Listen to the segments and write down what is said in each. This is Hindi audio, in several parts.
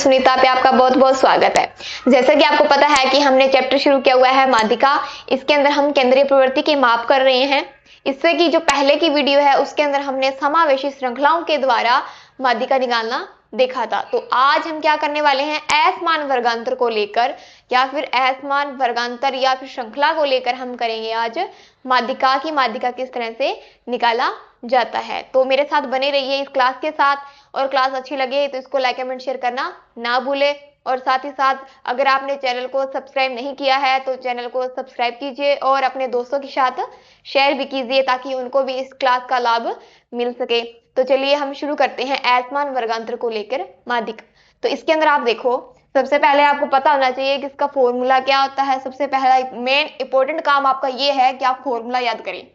सुनीता पे आपका बहुत बहुत स्वागत है। जैसा कि आपको पता है कि हमने चैप्टर शुरू किया हुआ है माध्यिका। इसके अंदर हम केंद्रीय प्रवृत्ति के माप कर रहे हैं। इससे की जो पहले की वीडियो है उसके अंदर हमने समावेशी श्रृंखलाओं के द्वारा माध्यिका निकालना देखा था। तो आज हम क्या करने वाले हैं, असमान वर्गांतर को लेकर या फिर असमान वर्गांतर या फिर श्रृंखला को लेकर हम करेंगे आज माध्यिका की माध्यिका किस तरह से निकाला जाता है। तो मेरे साथ बने रहिए इस क्लास के साथ, और क्लास अच्छी लगे तो इसको लाइक कमेंट शेयर करना ना भूले। और साथ ही साथ अगर आपने चैनल को सब्सक्राइब नहीं किया है तो चैनल को सब्सक्राइब कीजिए और अपने दोस्तों के साथ शेयर भी कीजिए ताकि उनको भी इस क्लास का लाभ मिल सके। तो चलिए हम शुरू करते हैं असमान वर्गांतर को लेकर माध्यिका। तो इसके अंदर आप देखो, सबसे पहले आपको पता होना चाहिए कि इसका फॉर्मूला क्या होता है। सबसे पहला मेन इंपॉर्टेंट काम आपका ये है कि आप फॉर्मूला याद करें,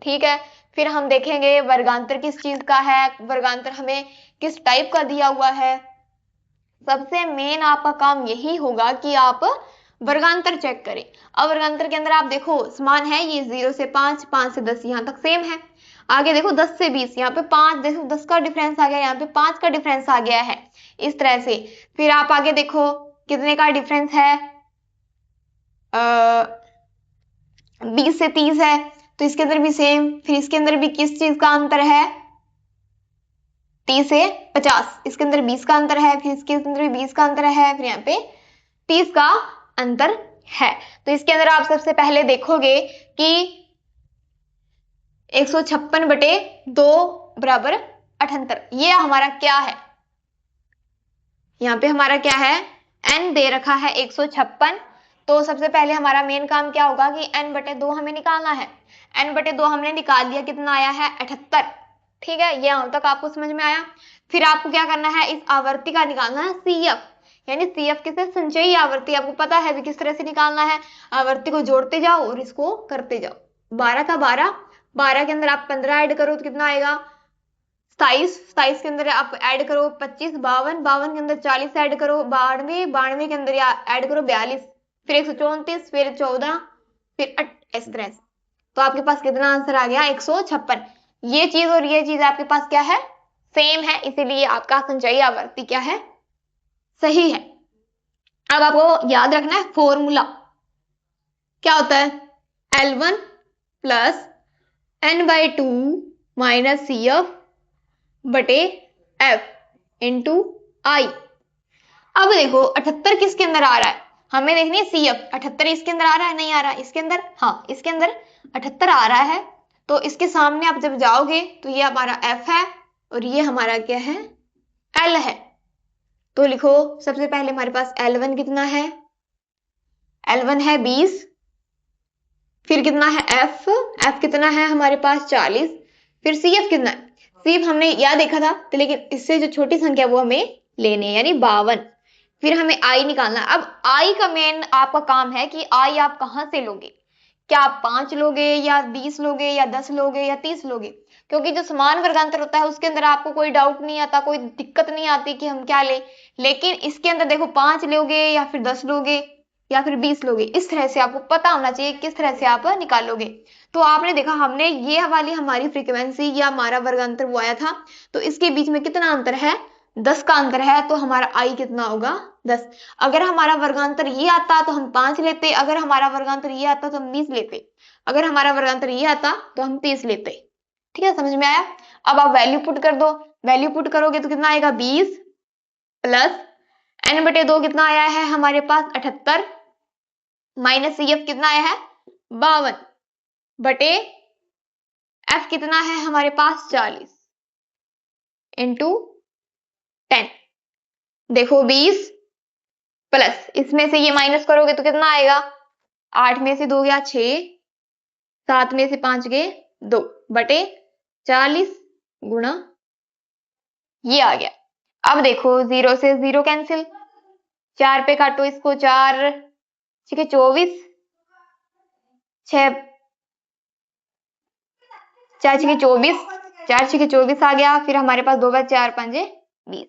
ठीक है। फिर हम देखेंगे वर्गांतर किस चीज का है, वर्गांतर हमें किस टाइप का दिया हुआ है। सबसे मेन आपका काम यही होगा कि आप वर्गांतर चेक करें। अब वर्गांतर के अंदर आप देखो समान है, ये 0 से 5, 5 से 10 यहाँ तक सेम है। आगे देखो 10 से 20, यहाँ पे 5 देखो 10 का डिफरेंस आ गया, यहाँ पे 5 का डिफरेंस आ गया है, इस तरह से। फिर आप आगे देखो कितने का डिफरेंस है, 20 से 30 है, तो इसके अंदर भी सेम। फिर इसके अंदर भी किस चीज का अंतर है, 30 से 50, इसके अंदर 20 का अंतर है। फिर इसके अंदर भी 20 का अंतर है, फिर यहाँ पे 30 का अंतर है। तो इसके अंदर आप सबसे पहले देखोगे कि 156/2 बराबर 78, ये हमारा क्या है, यहाँ पे हमारा क्या है, n दे रखा है 156। तो सबसे पहले हमारा मेन काम क्या होगा कि n/2 हमें निकालना है। n/2 हमने निकाल लिया, कितना आया है 78, ठीक है। ये यहाँ तक आपको समझ में आया। फिर आपको क्या करना है, इस आवर्ती का निकालना है CF, यानी CF किसे, संचयी आवर्ती। आपको पता है भी किस तरह से निकालना है, आवर्ती को जोड़ते जाओ और इसको करते जाओ। 12 का 12, 12 के अंदर आप 15 ऐड करो तो कितना आएगा 27, 27 के अंदर आप ऐड करो 25, 52, 52 के अंदर 40 ऐड करो 92, 92 के अंदर ऐड करो 42, फिर 134, फिर 14, फिर 8, इस तरह से। तो आपके पास कितना आंसर आ गया 156। ये चीज और ये चीज आपके पास क्या है, सेम है, इसीलिए आपका संचयी आवर्ती क्या है, सही है। अब आपको याद रखना है फॉर्मूला क्या होता है, L1 plus n/2 minus CF बटे F इंटू I। अब देखो 78 किसके अंदर आ रहा है, हमें देखनी है CF। 78 इसके अंदर आ रहा है, नहीं आ रहा है इसके अंदर, हाँ इसके अंदर 78 आ रहा है। तो इसके सामने आप जब जाओगे तो ये हमारा F है और ये हमारा क्या है, L है। तो लिखो सबसे पहले हमारे पास L1 कितना है, L1 है 20, फिर कितना है F कितना है हमारे पास 40, फिर CF कितना है, CF हमने यह देखा था तो, लेकिन इससे जो छोटी संख्या वो हमें लेनी है यानी 52। फिर हमें I निकालना है। अब I का मेन आपका काम है कि I आप कहां से लोगे, क्या आप 5 लोगे या 20 लोगे या 10 लोगे या 30 लोगे, क्योंकि जो समान वर्गांतर होता है उसके अंदर आपको कोई डाउट नहीं आता, कोई दिक्कत नहीं आती कि हम क्या ले। लेकिन इसके अंदर देखो 5 लोगे या फिर 10 लोगे या फिर 20 लोगे, इस तरह से आपको पता होना चाहिए किस तरह से आप निकालोगे। तो आपने देखा हमने ये वाली हमारी फ्रीक्वेंसी या हमारा वर्गांतर वो आया था, तो इसके बीच में कितना अंतर है, 10 का अंतर है। तो हमारा I कितना होगा 10। अगर हमारा वर्गांतर ये आता तो हम 5 लेते, अगर हमारा वर्गांतर ये आता तो हम 20 लेते, अगर हमारा वर्गांतर ये आता तो हम 30 लेते, ठीक है, समझ में आया। अब आप वैल्यू पुट कर दो, वैल्यू पुट करोगे तो कितना आएगा 20 प्लस n/2 कितना आया है हमारे पास 78, माइनस CF कितना आया है 52 बटे F कितना है हमारे पास 40 इंटू 10। देखो 20 प्लस इसमें से ये माइनस करोगे तो कितना आएगा, 8 में से 2 गया 6, 7 में से 5 गए 2 बटे 40 गुणा ये आ गया। अब देखो 0 से 0 कैंसिल, 4 पे काटो इसको, 4 ठीक है 24, 6 4 6 24, 4 6 24 आ गया। फिर हमारे पास 2 बार 4 5 20,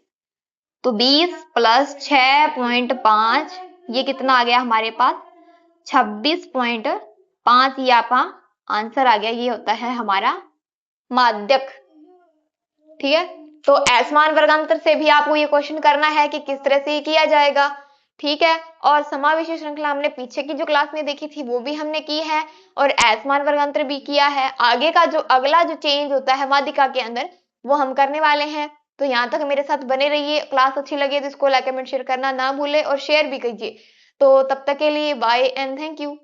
तो 20 प्लस 6.5 ये कितना आ गया हमारे पास 26.5, ये आपका आंसर आ गया। ये होता है हमारा माध्यक, ठीक है। तो असमान वर्गांतर से भी आपको ये क्वेश्चन करना है कि किस तरह से ये किया जाएगा, ठीक है। और समावेशी श्रृंखला हमने पीछे की जो क्लास में देखी थी वो भी हमने की है, और असमान वर्गांतर भी किया है। आगे का जो अगला जो चेंज होता है माध्यिका के अंदर वो हम करने वाले हैं। तो यहाँ तक मेरे साथ बने रहिए। क्लास अच्छी लगे तो इसको लाइक कमेंट शेयर करना ना भूले और शेयर भी कीजिए। तो तब तक के लिए बाय एंड थैंक यू।